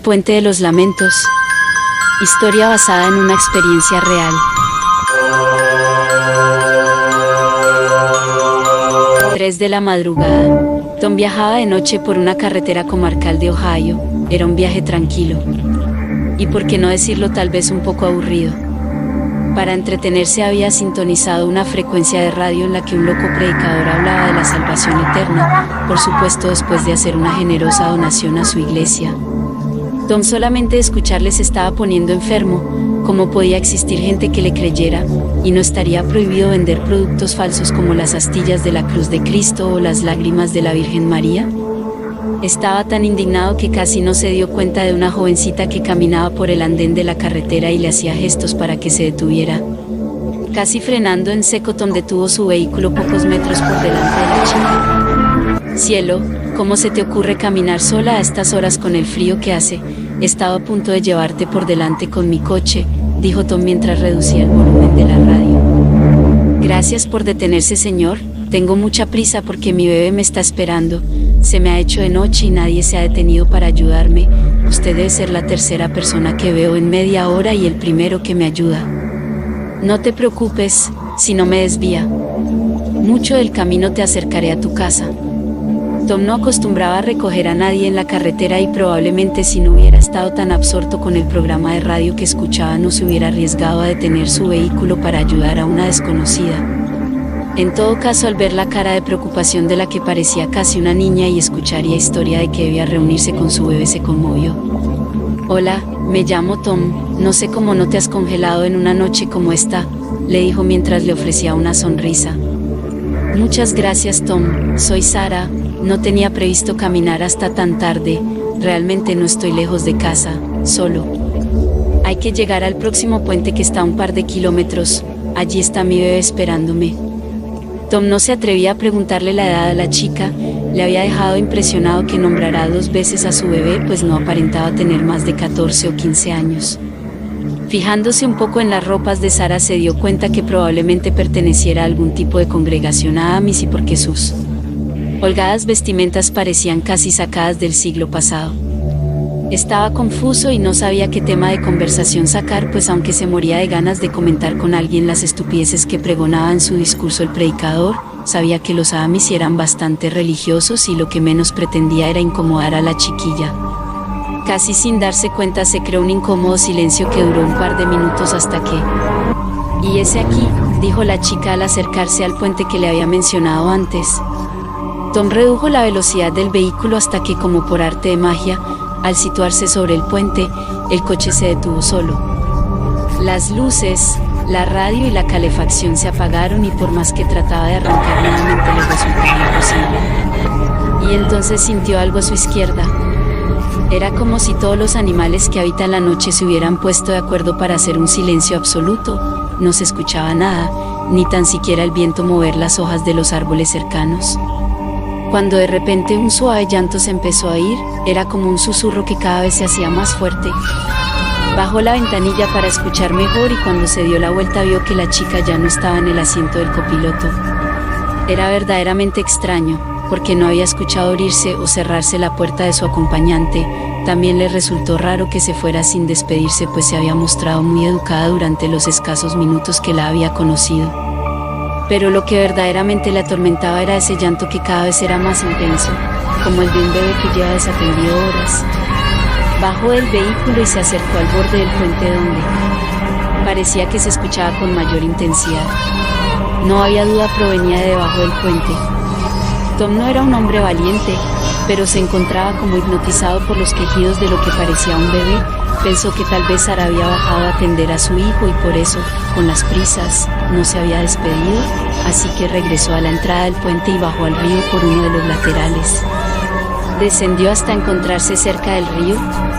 Puente de los Lamentos. Historia basada en una experiencia real. 3 de la madrugada. Tom viajaba de noche por una carretera comarcal de Ohio. Era un viaje tranquilo. Y por qué no decirlo, tal vez un poco aburrido. Para entretenerse había sintonizado una frecuencia de radio en la que un loco predicador hablaba de la salvación eterna, por supuesto después de hacer una generosa donación a su iglesia. Tom solamente de escucharle se estaba poniendo enfermo. ¿Cómo podía existir gente que le creyera? ¿Y no estaría prohibido vender productos falsos como las astillas de la cruz de Cristo o las lágrimas de la Virgen María? Estaba tan indignado que casi no se dio cuenta de una jovencita que caminaba por el andén de la carretera y le hacía gestos para que se detuviera. Casi frenando en seco, Tom detuvo su vehículo pocos metros por delante de la chica. Cielo, ¿cómo se te ocurre caminar sola a estas horas con el frío que hace? Estaba a punto de llevarte por delante con mi coche, dijo Tom mientras reducía el volumen de la radio. Gracias por detenerse, señor. Tengo mucha prisa porque mi bebé me está esperando. Se me ha hecho de noche y nadie se ha detenido para ayudarme. Usted debe ser la tercera persona que veo en media hora y el primero que me ayuda. No te preocupes, si no me desvía mucho del camino te acercaré a tu casa. Tom no acostumbraba a recoger a nadie en la carretera y probablemente si no hubiera estado tan absorto con el programa de radio que escuchaba no se hubiera arriesgado a detener su vehículo para ayudar a una desconocida. En todo caso, al ver la cara de preocupación de la que parecía casi una niña y escuchar la historia de que debía reunirse con su bebé, se conmovió. Hola, me llamo Tom, no sé cómo no te has congelado en una noche como esta, le dijo mientras le ofrecía una sonrisa. Muchas gracias, Tom, soy Sara. No tenía previsto caminar hasta tan tarde, realmente no estoy lejos de casa, solo. Hay que llegar al próximo puente que está a un par de kilómetros, allí está mi bebé esperándome. Tom no se atrevía a preguntarle la edad a la chica, le había dejado impresionado que nombrara 2 veces a su bebé, pues no aparentaba tener más de 14 o 15 años. Fijándose un poco en las ropas de Sara se dio cuenta que probablemente perteneciera a algún tipo de congregación Amish y porque sus holgadas vestimentas parecían casi sacadas del siglo pasado. Estaba confuso y no sabía qué tema de conversación sacar, pues aunque se moría de ganas de comentar con alguien las estupideces que pregonaba en su discurso el predicador, sabía que los Amish eran bastante religiosos y lo que menos pretendía era incomodar a la chiquilla. Casi sin darse cuenta se creó un incómodo silencio que duró un par de minutos hasta que... «¿Y ese aquí?», dijo la chica al acercarse al puente que le había mencionado antes. Tom redujo la velocidad del vehículo hasta que, como por arte de magia, al situarse sobre el puente, el coche se detuvo solo. Las luces, la radio y la calefacción se apagaron y por más que trataba de arrancar nuevamente le resultaba imposible. Y entonces sintió algo a su izquierda. Era como si todos los animales que habitan la noche se hubieran puesto de acuerdo para hacer un silencio absoluto. No se escuchaba nada, ni tan siquiera el viento mover las hojas de los árboles cercanos. Cuando de repente un suave llanto se empezó a oír, era como un susurro que cada vez se hacía más fuerte. Bajó la ventanilla para escuchar mejor y cuando se dio la vuelta vio que la chica ya no estaba en el asiento del copiloto. Era verdaderamente extraño, porque no había escuchado abrirse o cerrarse la puerta de su acompañante. También le resultó raro que se fuera sin despedirse, pues se había mostrado muy educada durante los escasos minutos que la había conocido. Pero lo que verdaderamente le atormentaba era ese llanto que cada vez era más intenso, como el de un bebé que lleva desatendido horas. Bajó del vehículo y se acercó al borde del puente donde parecía que se escuchaba con mayor intensidad. No había duda, provenía de debajo del puente. Tom no era un hombre valiente, pero se encontraba como hipnotizado por los quejidos de lo que parecía un bebé. Pensó que tal vez Sara había bajado a atender a su hijo y por eso, con las prisas, no se había despedido, así que regresó a la entrada del puente y bajó al río por uno de los laterales. Descendió hasta encontrarse cerca del río,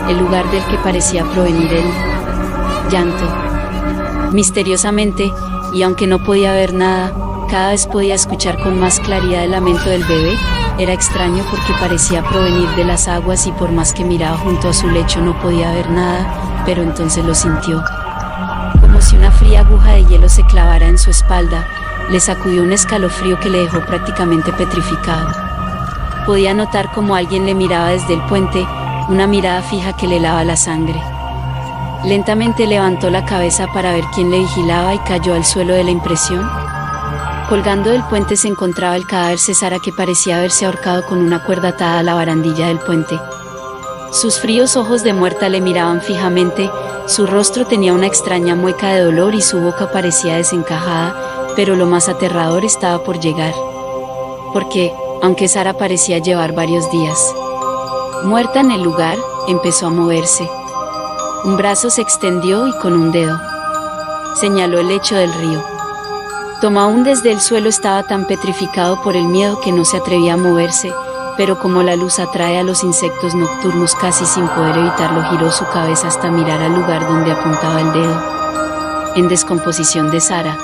el lugar del que parecía provenir el llanto. Misteriosamente, y aunque no podía ver nada, cada vez podía escuchar con más claridad el lamento del bebé. Era extraño porque parecía provenir de las aguas y por más que miraba junto a su lecho no podía ver nada, pero entonces lo sintió. Como si una fría aguja de hielo se clavara en su espalda, le sacudió un escalofrío que le dejó prácticamente petrificado. Podía notar cómo alguien le miraba desde el puente, una mirada fija que le helaba la sangre. Lentamente levantó la cabeza para ver quién le vigilaba y cayó al suelo de la impresión. Colgando del puente se encontraba el cadáver de Sara, que parecía haberse ahorcado con una cuerda atada a la barandilla del puente. Sus fríos ojos de muerta le miraban fijamente, su rostro tenía una extraña mueca de dolor y su boca parecía desencajada, pero lo más aterrador estaba por llegar. Porque, aunque Sara parecía llevar varios días muerta en el lugar, empezó a moverse. Un brazo se extendió y con un dedo señaló el lecho del río. Tom aún desde el suelo estaba tan petrificado por el miedo que no se atrevía a moverse, pero como la luz atrae a los insectos nocturnos, casi sin poder evitarlo, giró su cabeza hasta mirar al lugar donde apuntaba el dedo. En descomposición de Sara.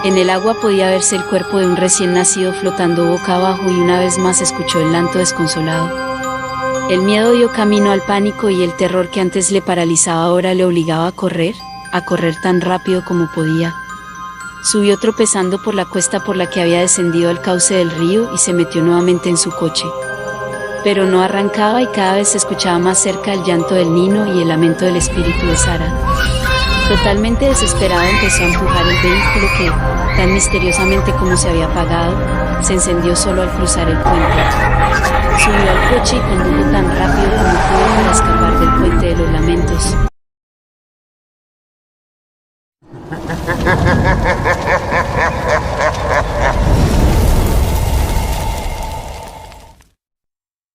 En el agua podía verse el cuerpo de un recién nacido flotando boca abajo, y una vez más escuchó el llanto desconsolado. El miedo dio camino al pánico, y el terror que antes le paralizaba ahora le obligaba a correr tan rápido como podía. Subió tropezando por la cuesta por la que había descendido al cauce del río y se metió nuevamente en su coche. Pero no arrancaba, y cada vez se escuchaba más cerca el llanto del niño y el lamento del espíritu de Sara. Totalmente desesperado empezó a empujar el vehículo que, tan misteriosamente como se había apagado, se encendió solo al cruzar el puente. Subió al coche y condujo tan rápido como pudo para escapar del puente de los lamentos.